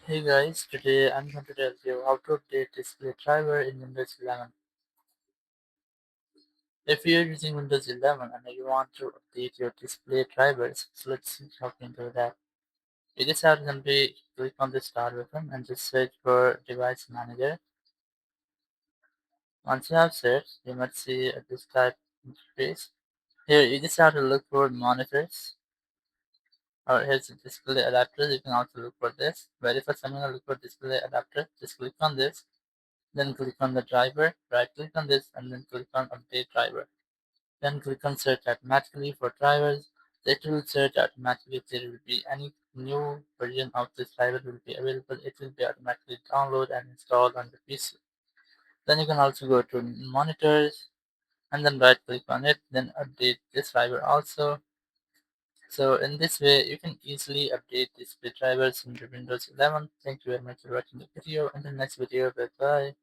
Hey guys, today I'm going to tell you how to update display driver in Windows 11. If you're using Windows 11 and you want to update your display drivers, so let's hop into that. You just have to simply click on the start button and just search for device manager. Once you have searched, you might see this type interface. Here you just have to look for monitors or here's the display adapter. You can also look for this. But if I'm going to look for display adapter, just click on this. Then click on the driver, right click on this and then click on update driver. Then click on search automatically for drivers. It will search automatically if there will be any new version of this driver will be available. It will be automatically download and installed on the PC. Then you can also go to monitors and then right click on it, then update this driver also. So in this way you can easily update display drivers in your Windows 11. Thank you very much for watching the video. In the next video, bye bye.